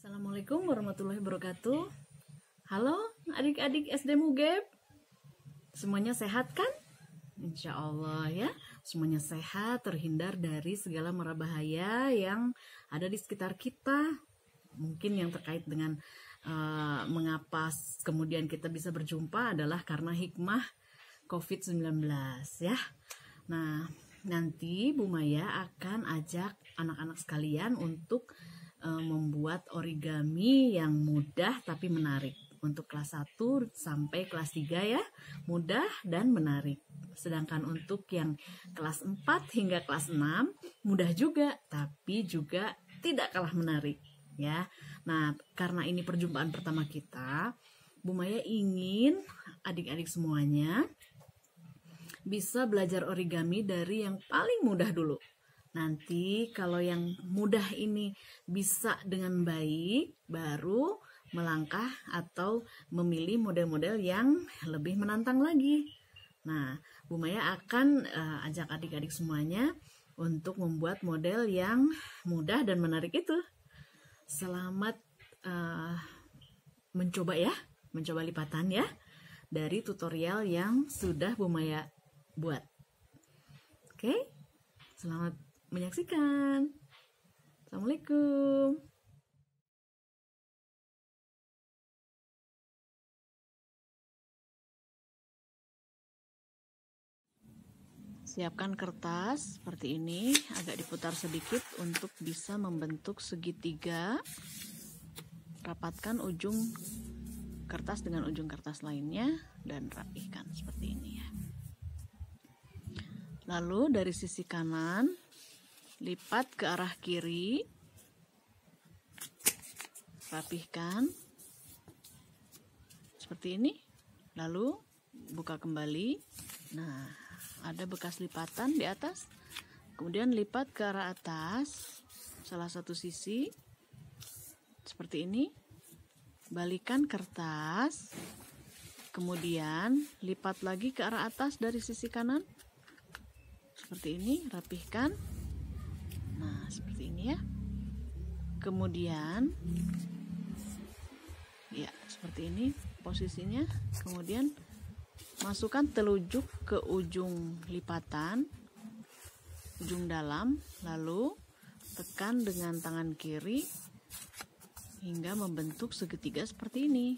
Assalamualaikum warahmatullahi wabarakatuh. Halo adik-adik SD Mugeb, semuanya sehat kan? Insya Allah ya, semuanya sehat, terhindar dari segala mara bahaya yang ada di sekitar kita. Mungkin yang terkait dengan mengapa kemudian kita bisa berjumpa adalah karena hikmah COVID-19 ya. Nah, nanti Bu Maya akan ajak anak-anak sekalian untuk membuat origami yang mudah tapi menarik. Untuk kelas 1 sampai kelas 3 ya, mudah dan menarik. Sedangkan untuk yang kelas 4 hingga kelas 6, mudah juga tapi juga tidak kalah menarik ya. Nah, karena ini perjumpaan pertama kita, Bu Maya ingin adik-adik semuanya bisa belajar origami dari yang paling mudah dulu. Nanti kalau yang mudah ini bisa dengan baik, baru melangkah atau memilih model-model yang lebih menantang lagi. Nah, Bu Maya akan ajak adik-adik semuanya untuk membuat model yang mudah dan menarik itu. Selamat mencoba ya, mencoba lipatan ya, dari tutorial yang sudah Bu Maya buat. Oke, selamat menyaksikan. Assalamualaikum. Siapkan kertas seperti ini, agak diputar sedikit untuk bisa membentuk segitiga. Rapatkan ujung kertas dengan ujung kertas lainnya dan rapihkan seperti ini ya. Lalu dari sisi kanan lipat ke arah kiri, rapihkan seperti ini, lalu buka kembali. Nah, ada bekas lipatan di atas, kemudian lipat ke arah atas salah satu sisi seperti ini, balikan kertas, kemudian lipat lagi ke arah atas dari sisi kanan seperti ini, rapihkan. Nah, seperti ini ya. Kemudian ya, seperti ini posisinya. Kemudian masukkan telunjuk ke ujung lipatan, ujung dalam, lalu tekan dengan tangan kiri hingga membentuk segitiga seperti ini.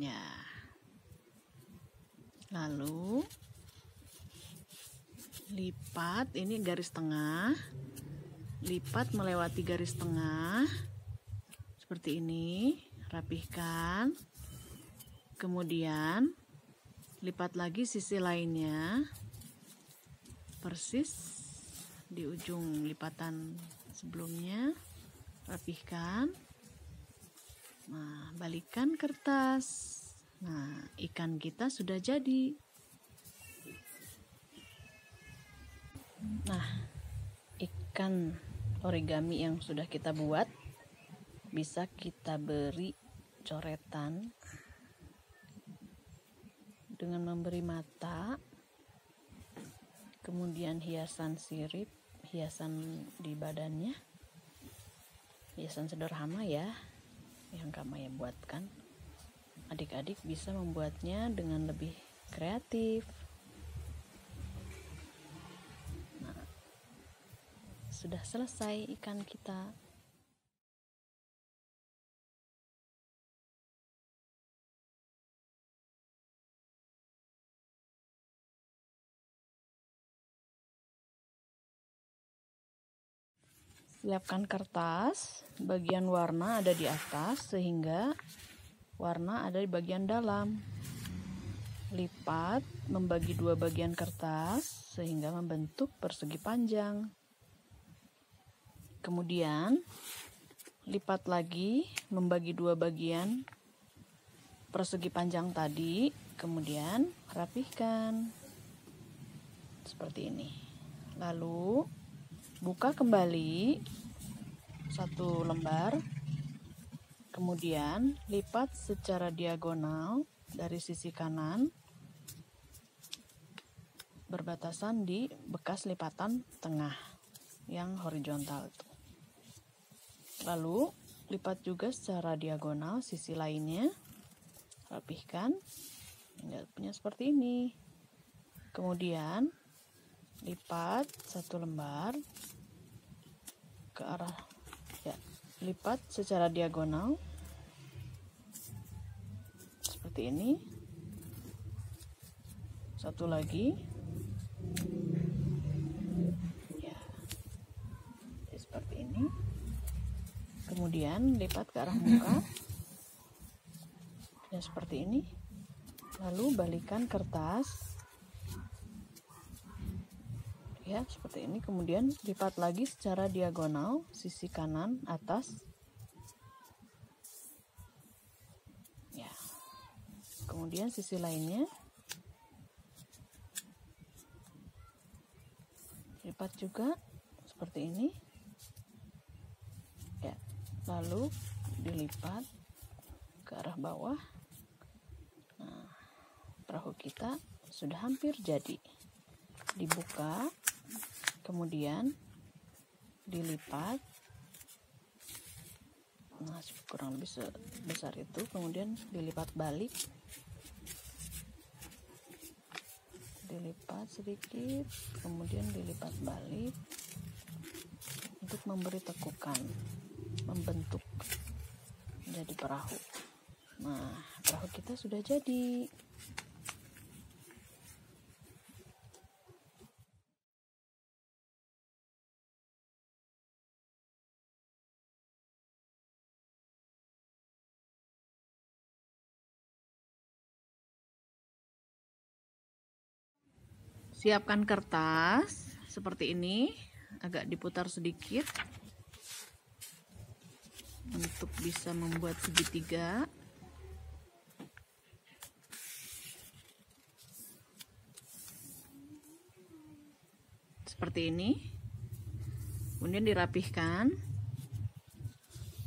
Ya. Lalu lipat, ini garis tengah, lipat melewati garis tengah seperti ini, rapihkan, kemudian lipat lagi sisi lainnya persis di ujung lipatan sebelumnya, rapihkan. Nah, balikkan kertas. Nah, ikan kita sudah jadi. Nah, ikan origami yang sudah kita buat bisa kita beri coretan dengan memberi mata, kemudian hiasan sirip, hiasan di badannya, hiasan sederhana ya yang Kak Maya buatkan. Adik-adik bisa membuatnya dengan lebih kreatif. Sudah selesai ikan kita. Siapkan kertas, bagian warna ada di atas sehingga warna ada di bagian dalam. Lipat membagi dua bagian kertas sehingga membentuk persegi panjang. Kemudian lipat lagi membagi dua bagian persegi panjang tadi, kemudian rapihkan seperti ini. Lalu buka kembali satu lembar, kemudian lipat secara diagonal dari sisi kanan berbatasan di bekas lipatan tengah yang horizontal itu. Lalu lipat juga secara diagonal sisi lainnya, rapihkan hingga punya seperti ini. Kemudian lipat satu lembar ke arah, ya, lipat secara diagonal seperti ini. Satu lagi, ya, seperti ini. Kemudian lipat ke arah muka, ya, seperti ini. Lalu balikan kertas, ya, seperti ini. Kemudian lipat lagi secara diagonal sisi kanan atas, ya. Kemudian sisi lainnya lipat juga seperti ini, ya. Lalu dilipat ke arah bawah. Nah, perahu kita sudah hampir jadi. Dibuka, kemudian dilipat, nah kurang lebih sebesar itu. Kemudian dilipat balik, dilipat sedikit, kemudian dilipat balik untuk memberi tekukan, membentuk menjadi perahu. Nah, perahu kita sudah jadi. Siapkan kertas seperti ini, agak diputar sedikit untuk bisa membuat segitiga. Seperti ini. Kemudian dirapihkan.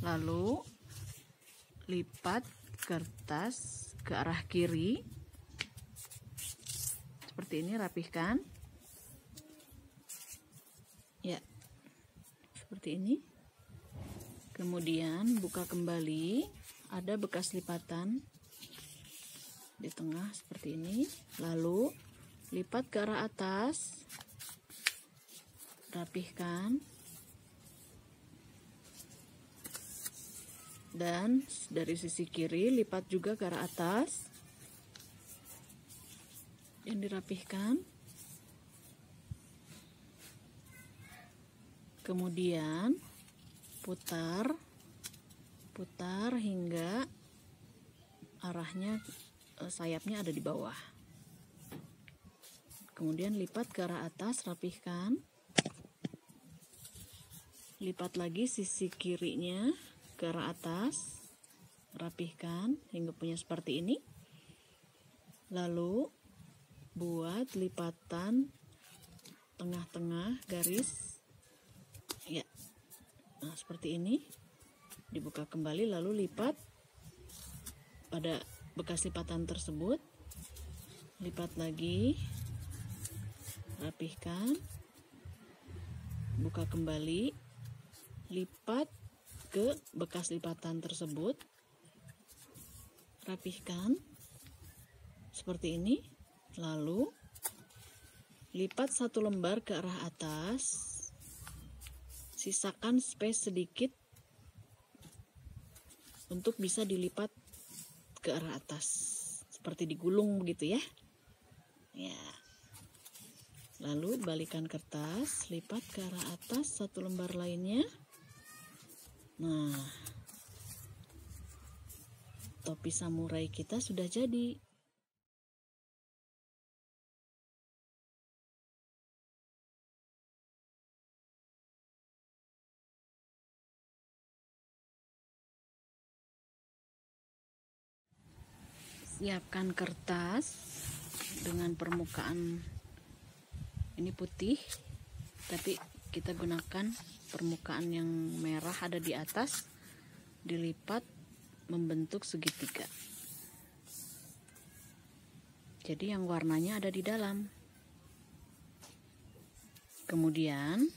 Lalu lipat kertas ke arah kiri. Seperti ini, rapihkan. Ya. Seperti ini. Kemudian buka kembali, ada bekas lipatan di tengah seperti ini. Lalu lipat ke arah atas, rapihkan, dan dari sisi kiri lipat juga ke arah atas dan dirapihkan. Kemudian putar hingga arahnya, sayapnya ada di bawah. Kemudian lipat ke arah atas, rapihkan. Lipat lagi sisi kirinya ke arah atas, rapihkan hingga punya seperti ini. Lalu buat lipatan tengah-tengah garis, ya. Nah, seperti ini. Dibuka kembali, lalu lipat pada bekas lipatan tersebut. Lipat lagi, rapihkan, buka kembali, lipat ke bekas lipatan tersebut, rapihkan seperti ini. Lalu lipat satu lembar ke arah atas, sisakan space sedikit untuk bisa dilipat ke arah atas, seperti digulung begitu ya. Ya. Lalu balikan kertas, lipat ke arah atas satu lembar lainnya. Nah, topi samurai kita sudah jadi. Siapkan kertas dengan permukaan ini putih, tapi kita gunakan permukaan yang merah ada di atas, dilipat membentuk segitiga. Jadi yang warnanya ada di dalam. Kemudian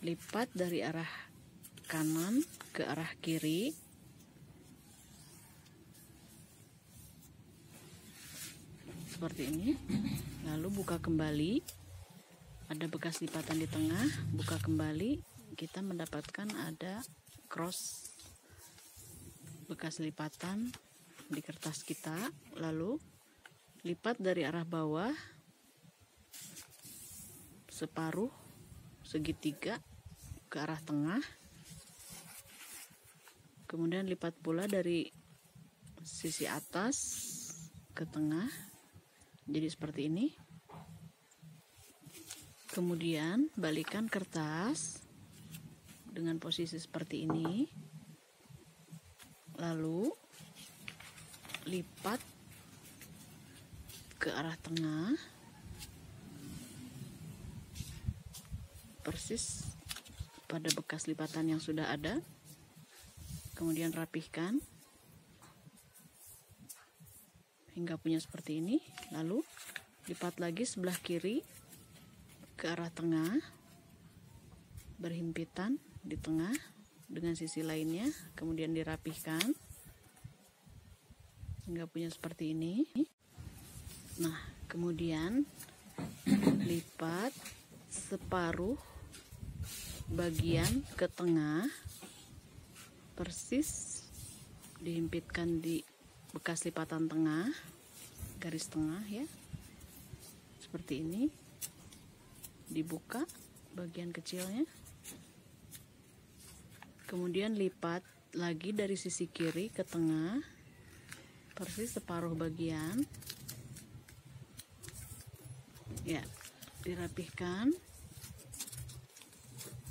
lipat dari arah kanan ke arah kiri. Seperti ini. Lalu buka kembali. Ada bekas lipatan di tengah, buka kembali, kita mendapatkan ada cross bekas lipatan di kertas kita. Lalu lipat dari arah bawah separuh segitiga ke arah tengah, kemudian lipat pula dari sisi atas ke tengah, jadi seperti ini. Kemudian balikan kertas dengan posisi seperti ini, lalu lipat ke arah tengah persis pada bekas lipatan yang sudah ada, kemudian rapihkan hingga punya seperti ini. Lalu lipat lagi sebelah kiri ke arah tengah, berhimpitan di tengah dengan sisi lainnya, kemudian dirapihkan hingga punya seperti ini. Nah, kemudian lipat separuh bagian ke tengah, persis dihimpitkan di bekas lipatan tengah, garis tengah ya, seperti ini. Dibuka bagian kecilnya, kemudian lipat lagi dari sisi kiri ke tengah, persis separuh bagian ya, dirapihkan,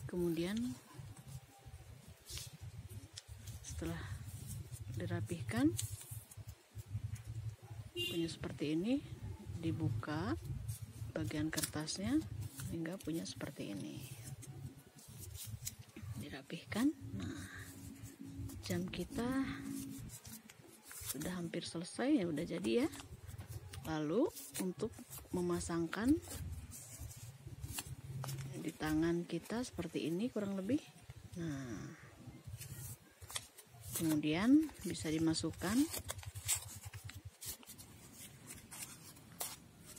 kemudian setelah dirapihkan punya seperti ini, dibuka bagian kertasnya hingga punya seperti ini, dirapihkan. Nah, jam kita sudah hampir selesai ya, udah jadi ya. Lalu untuk memasangkan di tangan kita seperti ini kurang lebih. Nah, kemudian bisa dimasukkan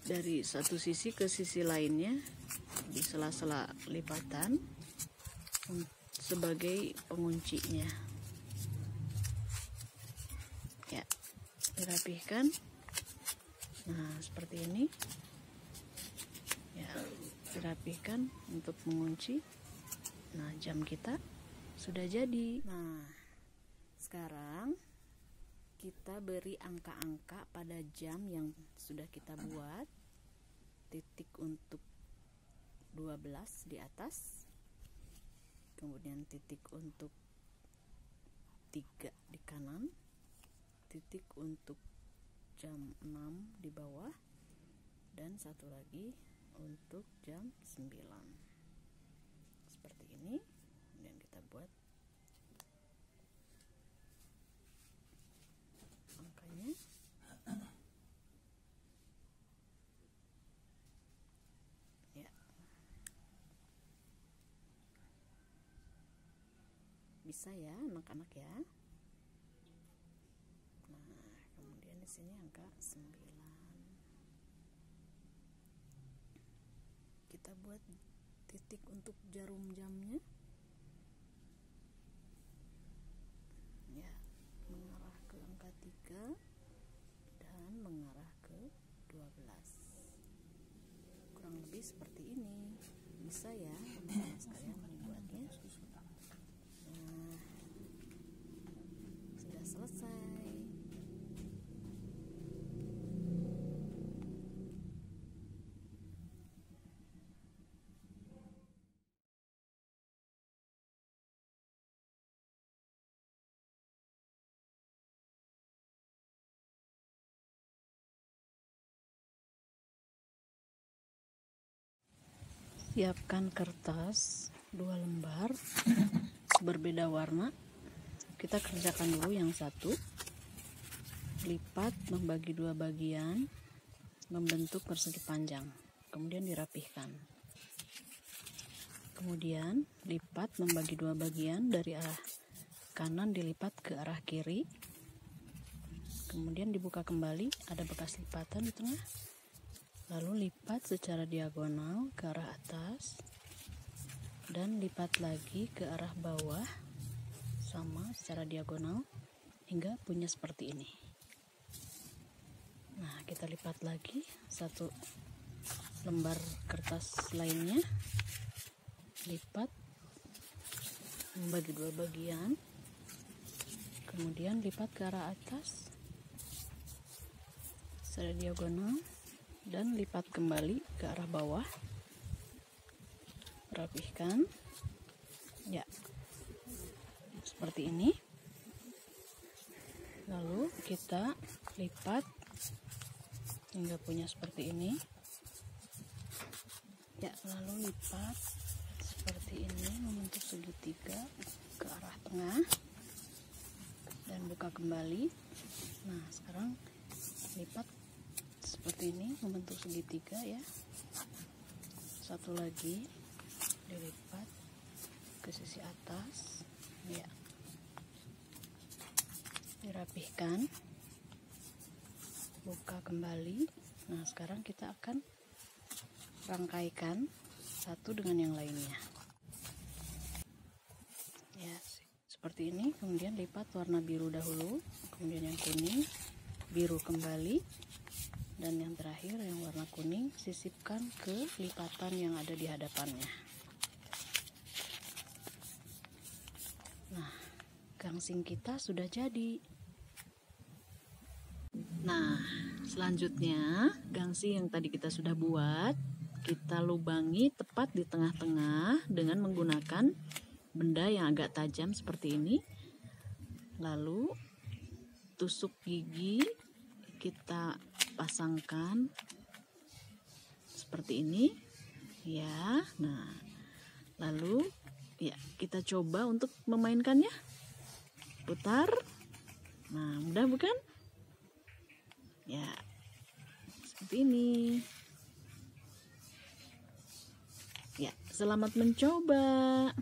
dari satu sisi ke sisi lainnya di sela-sela lipatan sebagai penguncinya ya, dirapihkan. Nah, seperti ini ya, dirapihkan untuk mengunci. Nah, jam kita sudah jadi. Nah, sekarang kita beri angka-angka pada jam yang sudah kita buat. Titik untuk 12 di atas, kemudian titik untuk 3 di kanan, titik untuk jam 6 di bawah, dan satu lagi untuk jam 9 seperti ini. Kemudian kita buat angkanya. Bisa ya anak-anak ya. Nah, kemudian di sini angka 9. Kita buat titik untuk jarum jamnya ya, mengarah ke angka 3 dan mengarah ke 12. Kurang lebih seperti ini. Bisa ya teman-teman sekalian membuatnya. Nah, sudah selesai. Siapkan kertas 2 lembar berbeda warna. Kita kerjakan dulu yang satu. Lipat membagi 2 bagian, membentuk persegi panjang, kemudian dirapihkan. Kemudian lipat membagi dua bagian, dari arah kanan dilipat ke arah kiri. Kemudian dibuka kembali, ada bekas lipatan di tengah. Lalu lipat secara diagonal ke arah atas dan lipat lagi ke arah bawah sama secara diagonal hingga punya seperti ini. Nah, kita lipat lagi satu lembar kertas lainnya, lipat membagi dua bagian, kemudian lipat ke arah atas secara diagonal dan lipat kembali ke arah bawah. Rapihkan ya, seperti ini. Lalu kita lipat hingga punya seperti ini ya, lalu lipat seperti ini membentuk segitiga ke arah tengah dan buka kembali. Nah, sekarang lipat seperti ini membentuk segitiga ya. Satu lagi dilipat ke sisi atas ya, dirapihkan, buka kembali. Nah, sekarang kita akan rangkaikan satu dengan yang lainnya ya, seperti ini. Kemudian lipat warna biru dahulu, kemudian yang kuning, biru kembali, dan yang terakhir yang warna kuning sisipkan ke lipatan yang ada di hadapannya. Nah, gangsing kita sudah jadi. Nah, selanjutnya gangsing yang tadi kita sudah buat, kita lubangi tepat di tengah-tengah dengan menggunakan benda yang agak tajam seperti ini. Lalu tusuk gigi kita pasangkan seperti ini ya. Nah, lalu ya, kita coba untuk memainkannya. Putar. Nah, mudah bukan? Ya, seperti ini. Ya, selamat mencoba.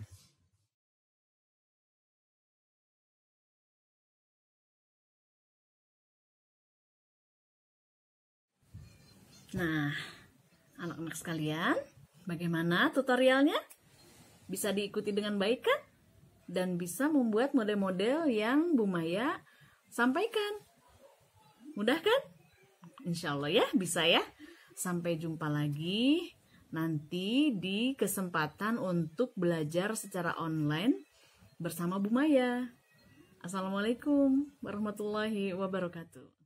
Nah, anak-anak sekalian, bagaimana tutorialnya? Bisa diikuti dengan baik kan? Dan bisa membuat model-model yang Bu Maya sampaikan. Mudah kan? Insya Allah ya, bisa ya. Sampai jumpa lagi nanti di kesempatan untuk belajar secara online bersama Bu Maya. Assalamualaikum warahmatullahi wabarakatuh.